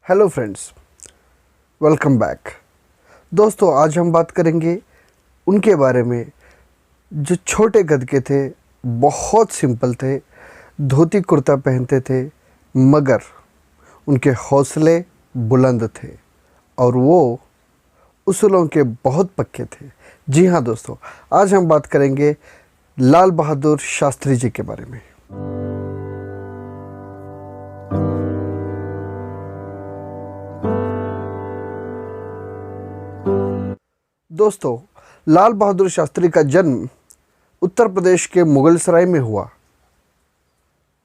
Hello friends, welcome back. दोस्तों, आज हम बात करेंगे उनके बारे में जो छोटे कद के थे, बहुत सिंपल थे, धोती कुर्ता पहनते थे, मगर उनके हौसले बुलंद थे और वो उसूलों के बहुत पक्के थे। जी हाँ दोस्तों, आज हम बात करेंगे लाल बहादुर शास्त्री जी के बारे में। दोस्तों, लाल बहादुर शास्त्री का जन्म उत्तर प्रदेश के मुगलसराय में हुआ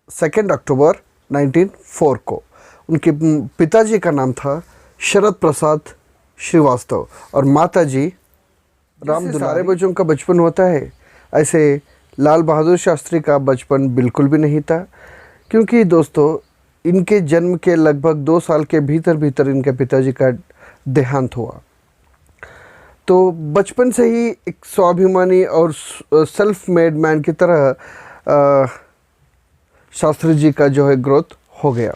2 अक्टूबर 1904 को। उनके पिताजी का नाम था शरद प्रसाद श्रीवास्तव और माताजी राम दुलारी। सारे बच्चों का बचपन होता है, ऐसे लाल बहादुर शास्त्री का बचपन बिल्कुल भी नहीं था, क्योंकि दोस्तों इनके जन्म के लगभग 2 साल के भीतर इनके पिताजी का देहांत हुआ। तो बचपन से ही एक स्वाभिमानी और सेल्फ मेड मैन की तरह शास्त्री जी का जो है ग्रोथ हो गया।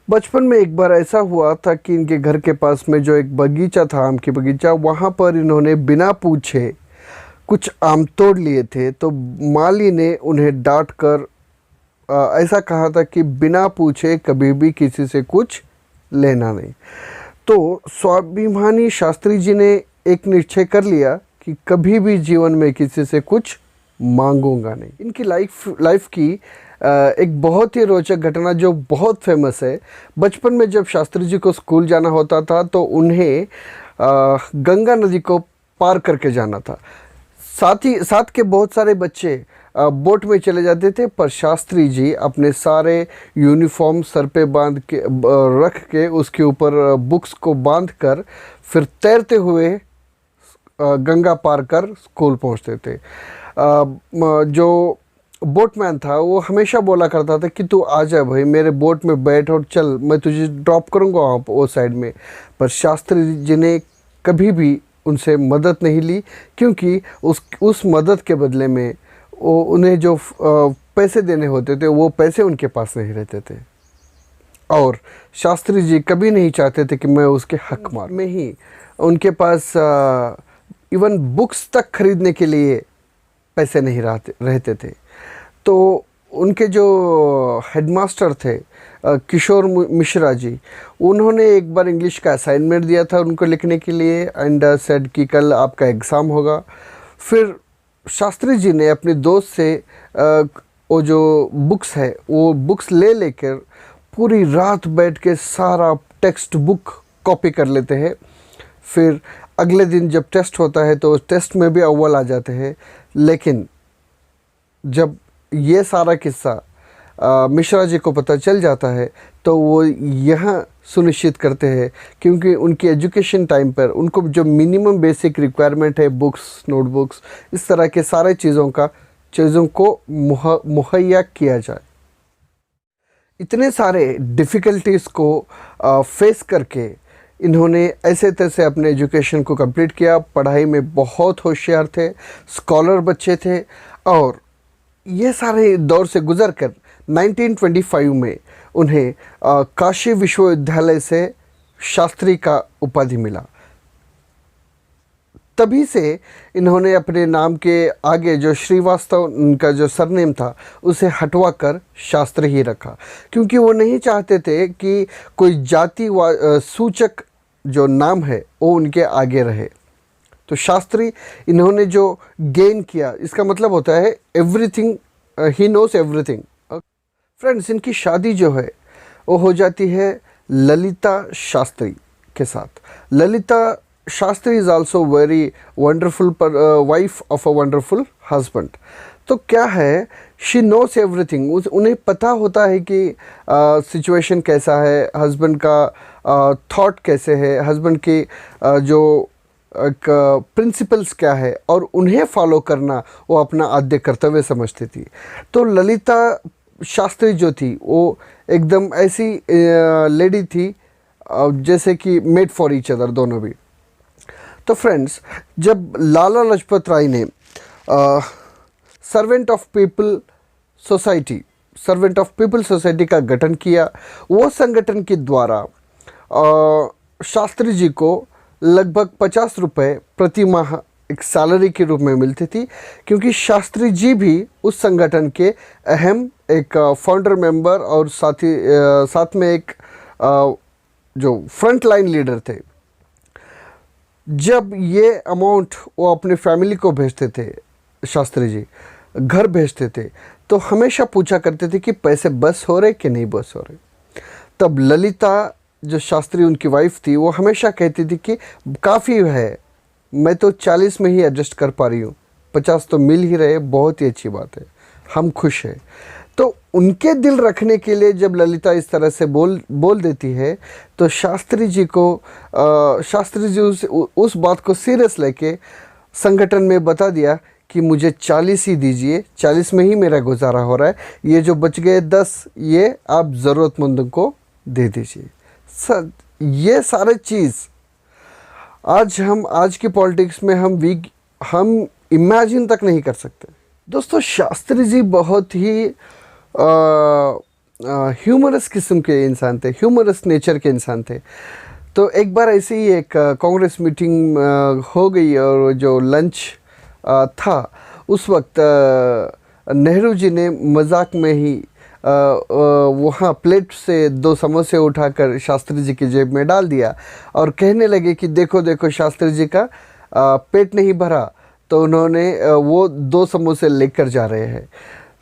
बचपन में एक बार ऐसा हुआ था कि इनके घर के पास में जो एक बगीचा था, आम की बगीचा, वहाँ पर इन्होंने बिना पूछे कुछ आम तोड़ लिए थे। तो माली ने उन्हें डांट कर ऐसा कहा था कि बिना पूछे कभी भी किसी से कुछ लेना नहीं। तो स्वाभिमानी शास्त्री जी ने एक निश्चय कर लिया कि कभी भी जीवन में किसी से कुछ मांगूंगा नहीं। इनकी लाइफ की एक बहुत ही रोचक घटना जो बहुत फेमस है। बचपन में जब शास्त्री जी को स्कूल जाना होता था तो उन्हें गंगा नदी को पार करके जाना था। साथ के बहुत सारे बच्चे बोट में चले जाते थे, पर शास्त्री जी अपने सारे यूनिफॉर्म सर पे बांध के रख के उसके ऊपर बुक्स को बांध कर फिर तैरते हुए गंगा पार कर स्कूल पहुंचते थे। जो बोटमैन था वो हमेशा बोला करता था कि तू आ जा भाई, मेरे बोट में बैठ और चल, मैं तुझे ड्रॉप करूँगा वहाँ वो साइड में। पर शास्त्री जी ने कभी भी उनसे मदद नहीं ली, क्योंकि उस मदद के बदले में उन्हें जो पैसे देने होते थे वो पैसे उनके पास नहीं रहते थे। और शास्त्री जी कभी नहीं चाहते थे कि मैं उसके हक मार में ही उनके पास इवन बुक्स तक खरीदने के लिए पैसे नहीं रहते थे। तो उनके जो हेडमास्टर थे किशोर मिश्रा जी, उन्होंने एक बार इंग्लिश का असाइनमेंट दिया था उनको लिखने के लिए एंड सेड कि कल आपका एग्ज़ाम होगा। फिर शास्त्री जी ने अपने दोस्त से वो जो बुक्स है वो बुक्स लेकर पूरी रात बैठ के सारा टेक्स्ट बुक कॉपी कर लेते हैं। फिर अगले दिन जब टेस्ट होता है तो टेस्ट में भी अव्वल आ जाते हैं। लेकिन जब ये सारा किस्सा मिश्रा जी को पता चल जाता है तो वो यहाँ सुनिश्चित करते हैं, क्योंकि उनकी एजुकेशन टाइम पर उनको जो मिनिमम बेसिक रिक्वायरमेंट है, बुक्स, नोटबुक्स, इस तरह के सारे चीज़ों को मुहैया किया जाए। इतने सारे डिफ़िकल्टीज़ को फेस करके इन्होंने ऐसे तैसे अपने एजुकेशन को कंप्लीट किया। पढ़ाई में बहुत होशियार थे, स्कॉलर बच्चे थे, और ये सारे दौर से गुजर कर 1925 में उन्हें काशी विश्वविद्यालय से शास्त्री का उपाधि मिला। तभी से इन्होंने अपने नाम के आगे जो श्रीवास्तव उनका जो सरनेम था उसे हटवा कर शास्त्री ही रखा, क्योंकि वो नहीं चाहते थे कि कोई जाति सूचक जो नाम है वो उनके आगे रहे। तो शास्त्री इन्होंने जो गेन किया, इसका मतलब होता है everything, he knows everything. Friends, इनकी शादी जो है वो हो जाती है ललिता शास्त्री के साथ। Lalita Shastri is also very wonderful wife of a wonderful husband. तो क्या है, शी नोस एवरीथिंग, उन्हें पता होता है कि सिचुएशन कैसा है, हस्बैंड का थॉट कैसे है, हस्बैंड की जो प्रिंसिपल्स क्या है, और उन्हें फॉलो करना वो अपना आद्य कर्तव्य समझती थी। तो ललिता शास्त्री जो थी वो एकदम ऐसी लेडी थी जैसे कि मेड फॉर ईच अदर, दोनों भी। तो फ्रेंड्स, जब लाला लाजपत राय ने सर्वेंट ऑफ पीपल सोसाइटी का गठन किया, वो संगठन के द्वारा शास्त्री जी को लगभग 50 रुपये प्रति माह एक सैलरी के रूप में मिलती थी, क्योंकि शास्त्री जी भी उस संगठन के अहम एक फाउंडर मेंबर और साथ में एक जो फ्रंट लाइन लीडर थे। जब ये अमाउंट वो अपने फैमिली को भेजते थे, शास्त्री जी घर भेजते थे, तो हमेशा पूछा करते थे कि पैसे बस हो रहे कि नहीं बस हो रहे। तब ललिता जो शास्त्री उनकी वाइफ थी, वो हमेशा कहती थी कि काफ़ी है, मैं तो 40 में ही एडजस्ट कर पा रही हूँ, 50 तो मिल ही रहे, बहुत ही अच्छी बात है, हम खुश हैं। तो उनके दिल रखने के लिए जब ललिता इस तरह से बोल देती है, तो शास्त्री जी उस बात को सीरियस लेके संगठन में बता दिया कि मुझे 40 ही दीजिए, 40 में ही मेरा गुजारा हो रहा है, ये जो बच गए 10 ये आप ज़रूरतमंदों को दे दीजिए। सर ये सारे चीज़ आज की पॉलिटिक्स में हम इमेजिन तक नहीं कर सकते। दोस्तों, शास्त्री जी बहुत ही ह्यूमरस किस्म के इंसान थे, ह्यूमरस नेचर के इंसान थे। तो एक बार ऐसे ही एक कांग्रेस मीटिंग हो गई, और जो लंच था उस वक्त नेहरू जी ने मजाक में ही वहाँ प्लेट से 2 समोसे उठाकर शास्त्री जी की जेब में डाल दिया और कहने लगे कि देखो देखो शास्त्री जी का पेट नहीं भरा। तो उन्होंने वो 2 समोसे लेकर जा रहे हैं।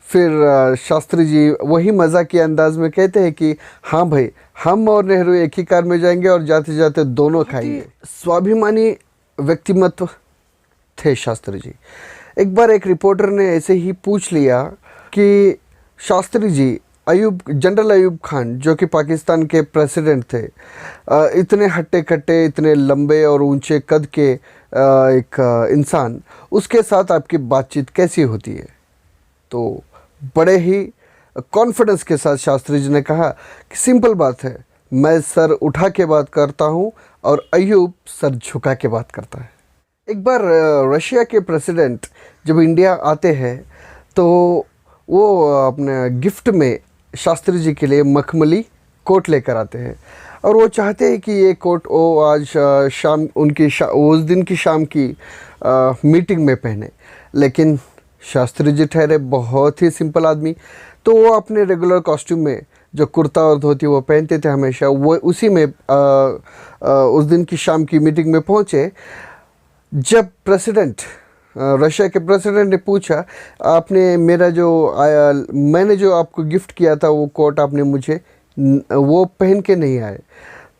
फिर शास्त्री जी वही मज़ाक के अंदाज में कहते हैं कि हाँ भाई, हम और नेहरू एक ही कार में जाएंगे और जाते जाते दोनों खाएंगे। स्वाभिमानी व्यक्तिमत्व थे शास्त्री जी। एक बार एक रिपोर्टर ने ऐसे ही पूछ लिया कि शास्त्री जी जनरल अयूब खान, जो कि पाकिस्तान के प्रेसिडेंट थे, इतने हट्टे कट्टे, इतने लंबे और ऊंचे कद के एक इंसान, उसके साथ आपकी बातचीत कैसी होती है? तो बड़े ही कॉन्फिडेंस के साथ शास्त्री जी ने कहा कि सिंपल बात है, मैं सर उठा के बात करता हूँ और अयूब सर झुका के बात करता है। एक बार रशिया के प्रेसिडेंट जब इंडिया आते हैं, तो वो अपने गिफ्ट में शास्त्री जी के लिए मखमली कोट लेकर आते हैं, और वो चाहते हैं कि ये कोट वो आज शाम उस दिन की शाम की मीटिंग में पहने। लेकिन शास्त्री जी ठहरे बहुत ही सिंपल आदमी, तो वो अपने रेगुलर कॉस्ट्यूम में जो कुर्ता और धोती वो पहनते थे हमेशा, वो उसी में उस दिन की शाम की मीटिंग में पहुँचे। जब रशिया के प्रेसिडेंट ने पूछा, आपने मैंने जो आपको गिफ्ट किया था वो कोट आपने मुझे वो पहन के नहीं आए।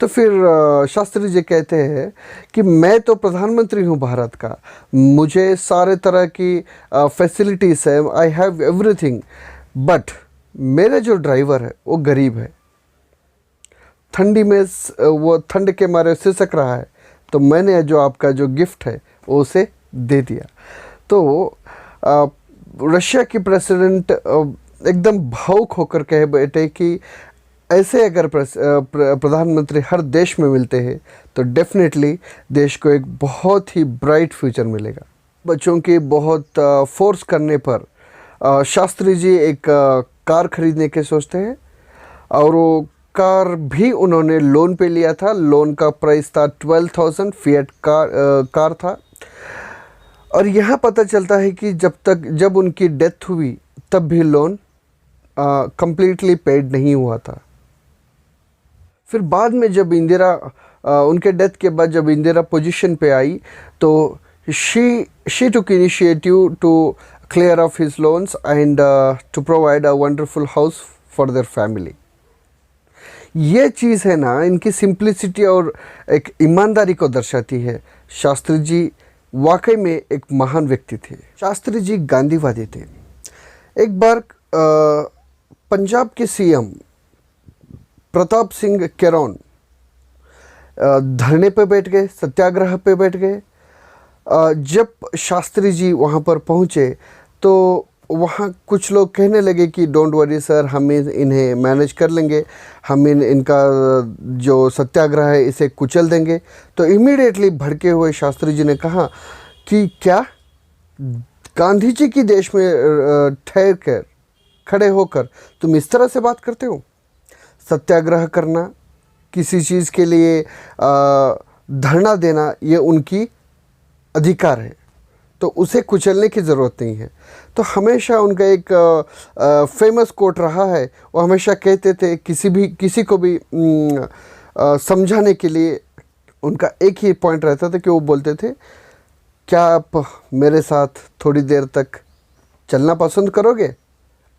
तो फिर शास्त्री जी कहते हैं कि मैं तो प्रधानमंत्री हूँ भारत का, मुझे सारे तरह की फैसिलिटीज़ है, आई हैव एवरीथिंग, बट मेरे जो ड्राइवर है वो गरीब है, ठंडी में वो ठंड के मारे सिसक रहा है, तो मैंने जो आपका जो गिफ्ट है वो उसे दे दिया। तो रशिया की प्रेसिडेंट एकदम भावुक होकर कहे बैठे कि ऐसे अगर प्रधानमंत्री हर देश में मिलते हैं तो डेफिनेटली देश को एक बहुत ही ब्राइट फ्यूचर मिलेगा। बच्चों की बहुत फोर्स करने पर शास्त्री जी एक कार खरीदने के सोचते हैं, और वो कार भी उन्होंने लोन पे लिया था। लोन का प्राइस था 12,000, फिएट कार था। और यहाँ पता चलता है कि जब उनकी डेथ हुई तब भी लोन कंप्लीटली पेड नहीं हुआ था। फिर बाद में जब उनके डेथ के बाद जब इंदिरा पोजीशन पे आई, तो she took initiative to clear of his loans and to provide a wonderful house for their family. ये चीज़ है ना, इनकी सिंप्लिसिटी और एक ईमानदारी को दर्शाती है। शास्त्री जी वाकई में एक महान व्यक्ति थे। शास्त्री जी गांधीवादी थे। एक बार पंजाब के सीएम प्रताप सिंह कैरोन धरने पे बैठ गए, सत्याग्रह पे बैठ गए। जब शास्त्री जी वहाँ पर पहुँचे तो वहाँ कुछ लोग कहने लगे कि डोंट वरी सर, हम इन्हें मैनेज कर लेंगे, हम इनका जो सत्याग्रह है इसे कुचल देंगे। तो इमीडिएटली भड़के हुए शास्त्री जी ने कहा कि क्या गांधी जी की देश में खड़े होकर तुम इस तरह से बात करते हो? सत्याग्रह करना किसी चीज़ के लिए धरना देना ये उनकी अधिकार है, तो उसे कुचलने की ज़रूरत नहीं है। तो हमेशा उनका एक फेमस कोट रहा है, वो हमेशा कहते थे किसी को भी समझाने के लिए उनका एक ही पॉइंट रहता था कि वो बोलते थे, क्या आप मेरे साथ थोड़ी देर तक चलना पसंद करोगे?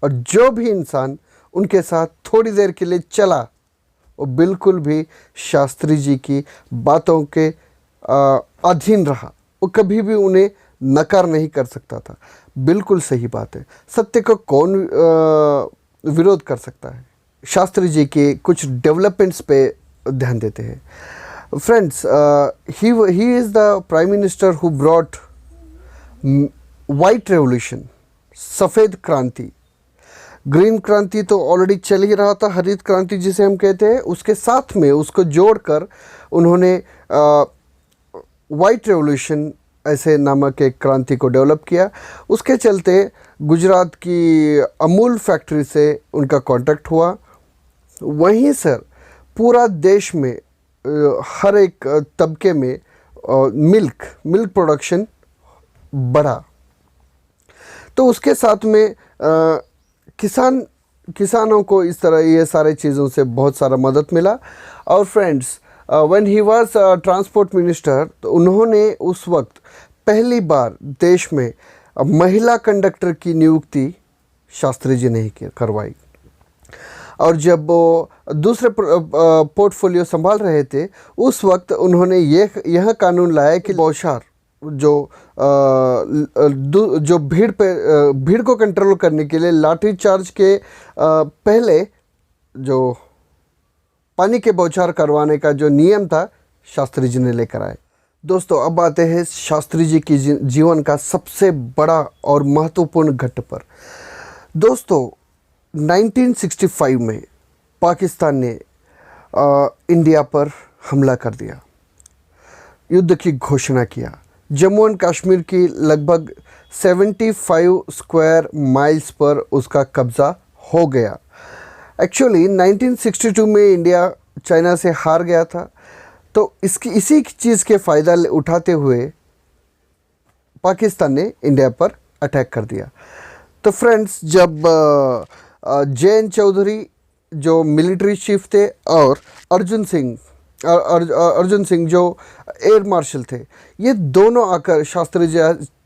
और जो भी इंसान उनके साथ थोड़ी देर के लिए चला, वो बिल्कुल भी शास्त्री जी की बातों के अधीन रहा, वो कभी भी उन्हें नकार नहीं कर सकता था। बिल्कुल सही बात है, सत्य को कौन विरोध कर सकता है। शास्त्री जी के कुछ डेवलपमेंट्स पे ध्यान देते हैं। Friends, he is the prime minister who brought white revolution, सफ़ेद क्रांति। ग्रीन क्रांति तो ऑलरेडी चल ही रहा था, हरित क्रांति जिसे हम कहते हैं, उसके साथ में उसको जोड़कर उन्होंने वाइट रेवोल्यूशन ऐसे नामक एक क्रांति को डेवलप किया। उसके चलते गुजरात की अमूल फैक्ट्री से उनका कॉन्ट्रैक्ट हुआ। वहीं सर पूरा देश में हर एक तबके में मिल्क प्रोडक्शन बढ़ा। तो उसके साथ में किसानों को इस तरह ये सारे चीज़ों से बहुत सारा मदद मिला। और friends, when he was transport minister, तो उन्होंने उस वक्त पहली बार देश में महिला कंडक्टर की नियुक्ति शास्त्री जी ने ही करवाई। और जब वो दूसरे पोर्टफोलियो संभाल रहे थे, उस वक्त उन्होंने यह कानून लाया कि बौछार जो भीड़ को कंट्रोल करने के लिए लाठी चार्ज के पहले जो पानी के बौछार करवाने का जो नियम था, शास्त्री जी ने लेकर आए। दोस्तों, अब आते हैं शास्त्री जी की जीवन का सबसे बड़ा और महत्वपूर्ण घट्ट पर। दोस्तों, 1965 में पाकिस्तान ने इंडिया पर हमला कर दिया, युद्ध की घोषणा किया। जम्मू एंड कश्मीर की लगभग 75 स्क्वायर माइल्स पर उसका कब्ज़ा हो गया। एक्चुअली 1962 में इंडिया चाइना से हार गया था, तो इसी चीज़ के फ़ायदा उठाते हुए पाकिस्तान ने इंडिया पर अटैक कर दिया। तो फ्रेंड्स, जब जे.एन. चौधरी जो मिलिट्री चीफ थे और अर्जुन सिंह जो एयर मार्शल थे, ये दोनों आकर शास्त्री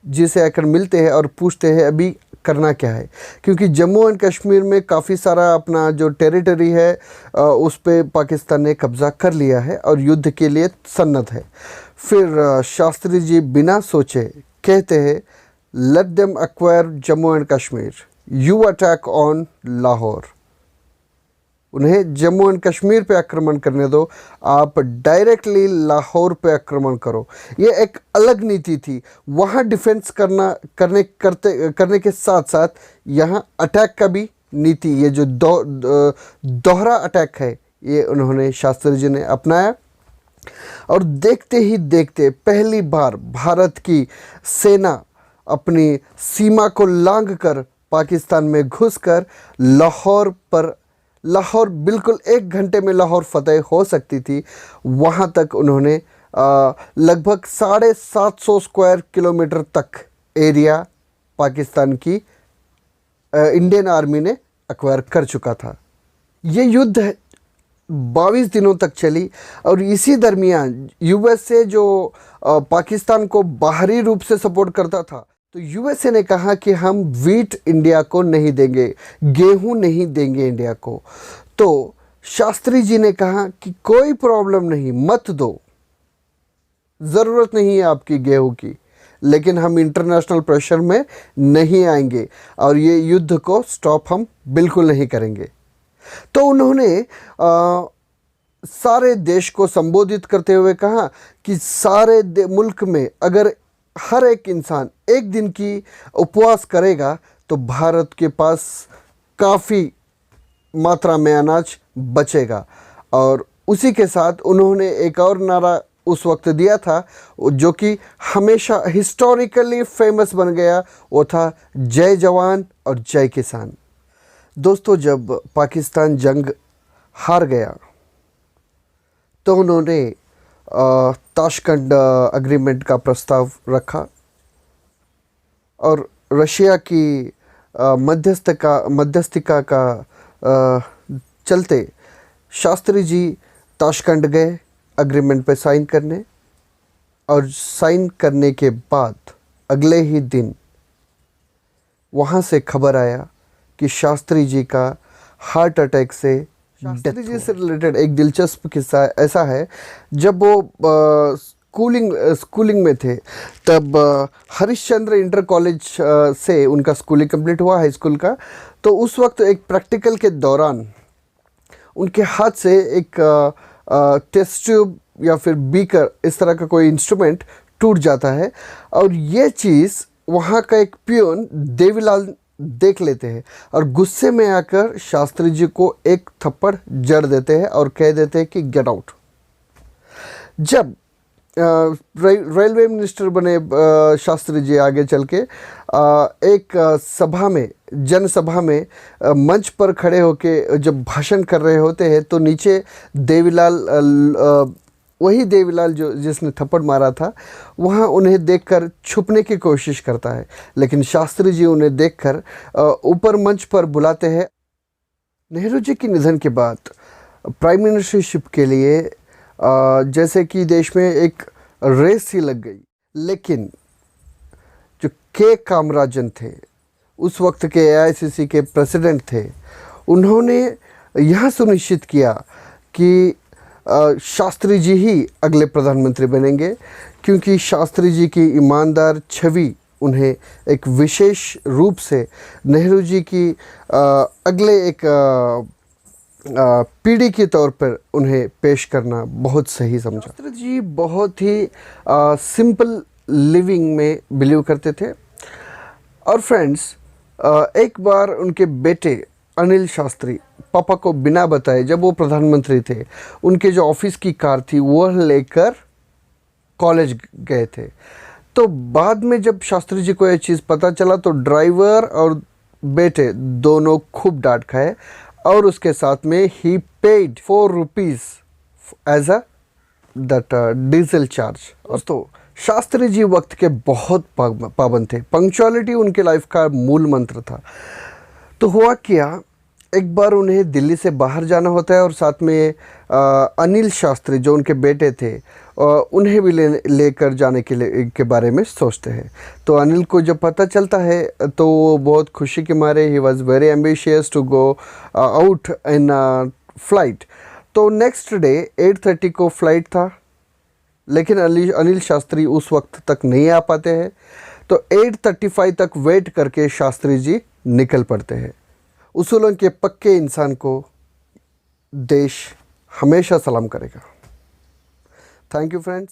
जी से आकर मिलते हैं और पूछते हैं अभी करना क्या है, क्योंकि जम्मू एंड कश्मीर में काफ़ी सारा अपना जो टेरिटरी है उस पे पाकिस्तान ने कब्ज़ा कर लिया है और युद्ध के लिए सन्नद्ध है। फिर शास्त्री जी बिना सोचे कहते हैं, let them acquire Jammu and Kashmir, you attack on Lahore. उन्हें जम्मू एंड कश्मीर पे आक्रमण करने दो, आप डायरेक्टली लाहौर पे आक्रमण करो। ये एक अलग नीति थी। वहाँ डिफेंस करने के साथ साथ यहाँ अटैक का भी नीति, ये जो दोहरा अटैक है, ये उन्होंने शास्त्री जी ने अपनाया। और देखते ही देखते पहली बार भारत की सेना अपनी सीमा को लांघकर पाकिस्तान में घुसकर लाहौर बिल्कुल 1 घंटे में लाहौर फतेह हो सकती थी, वहाँ तक उन्होंने लगभग 750 स्क्वायर किलोमीटर तक एरिया पाकिस्तान की इंडियन आर्मी ने एक्वायर कर चुका था। ये युद्ध 22 दिनों तक चली और इसी दरमियान यूएसए जो पाकिस्तान को बाहरी रूप से सपोर्ट करता था, तो यूएसए ने कहा कि हम वीट इंडिया को नहीं देंगे, गेहूं नहीं देंगे इंडिया को। तो शास्त्री जी ने कहा कि कोई प्रॉब्लम नहीं, मत दो, ज़रूरत नहीं है आपकी गेहूं की, लेकिन हम इंटरनेशनल प्रेशर में नहीं आएंगे और ये युद्ध को स्टॉप हम बिल्कुल नहीं करेंगे। तो उन्होंने सारे देश को संबोधित करते हुए कहा कि सारे मुल्क में अगर हर एक इंसान 1 दिन की उपवास करेगा तो भारत के पास काफ़ी मात्रा में अनाज बचेगा। और उसी के साथ उन्होंने एक और नारा उस वक्त दिया था जो कि हमेशा हिस्टोरिकली फेमस बन गया, वो था जय जवान और जय किसान। दोस्तों, जब पाकिस्तान जंग हार गया तो उन्होंने ताशकंद एग्रीमेंट का प्रस्ताव रखा और रशिया की मध्यस्थिका का चलते शास्त्री जी ताशकंद गए एग्रीमेंट पे साइन करने, और साइन करने के बाद अगले ही दिन वहाँ से खबर आया कि शास्त्री जी का हार्ट अटैक से शास्त्री जी से रिलेटेड एक दिलचस्प किस्सा ऐसा है, जब वो स्कूलिंग में थे तब हरिश्चंद्र इंटर कॉलेज से उनका स्कूलिंग कंप्लीट हुआ, हाई स्कूल का। तो उस वक्त एक प्रैक्टिकल के दौरान उनके हाथ से एक टेस्ट ट्यूब या फिर बीकर इस तरह का कोई इंस्ट्रूमेंट टूट जाता है, और ये चीज़ वहाँ का एक पियोन देवीलाल देख लेते हैं और गुस्से में आकर शास्त्री जी को एक थप्पड़ जड़ देते हैं और कह देते हैं कि गेट आउट। जब रेलवे मिनिस्टर बने शास्त्री जी आगे चल के एक सभा में, जनसभा में मंच पर खड़े होके जब भाषण कर रहे होते हैं तो नीचे देवीलाल, वही देवीलाल जिसने थप्पड़ मारा था, वहाँ उन्हें देखकर छुपने की कोशिश करता है, लेकिन शास्त्री जी उन्हें देखकर ऊपर मंच पर बुलाते हैं। नेहरू जी के निधन के बाद प्राइम मिनिस्टरशिप के लिए जैसे कि देश में एक रेस सी लग गई, लेकिन जो के कामराजन थे, उस वक्त के AICC के प्रेसिडेंट थे, उन्होंने यह सुनिश्चित किया कि शास्त्री जी ही अगले प्रधानमंत्री बनेंगे, क्योंकि शास्त्री जी की ईमानदार छवि उन्हें एक विशेष रूप से नेहरू जी की अगले एक पीढ़ी के तौर पर उन्हें पेश करना बहुत सही समझा। शास्त्री जी बहुत ही सिंपल लिविंग में बिलीव करते थे। और फ्रेंड्स, एक बार उनके बेटे अनिल शास्त्री पापा को बिना बताए, जब वो प्रधानमंत्री थे, उनके जो ऑफिस की कार थी वह लेकर कॉलेज गए थे। तो बाद में जब शास्त्री जी को यह चीज़ पता चला तो ड्राइवर और बेटे दोनों खूब डांट खाए, और उसके साथ में ही paid 4 rupees as a that diesel charge. दोस्तों, शास्त्री जी वक्त के बहुत पाबंद थे। पंक्चुअलिटी उनके लाइफ का मूल मंत्र था। तो हुआ क्या, एक बार उन्हें दिल्ली से बाहर जाना होता है और साथ में अनिल शास्त्री जो उनके बेटे थे उन्हें भी लेकर जाने के बारे में सोचते हैं। तो अनिल को जब पता चलता है तो वो बहुत खुशी के मारे he was very ambitious to go out in flight. तो नेक्स्ट डे 8:30 को फ्लाइट था, लेकिन अनिल शास्त्री उस वक्त तक नहीं आ पाते हैं। तो 8:35 तक वेट करके शास्त्री जी निकल पड़ते हैं। उसूलों के पक्के इंसान को देश हमेशा सलाम करेगा। Thank you friends.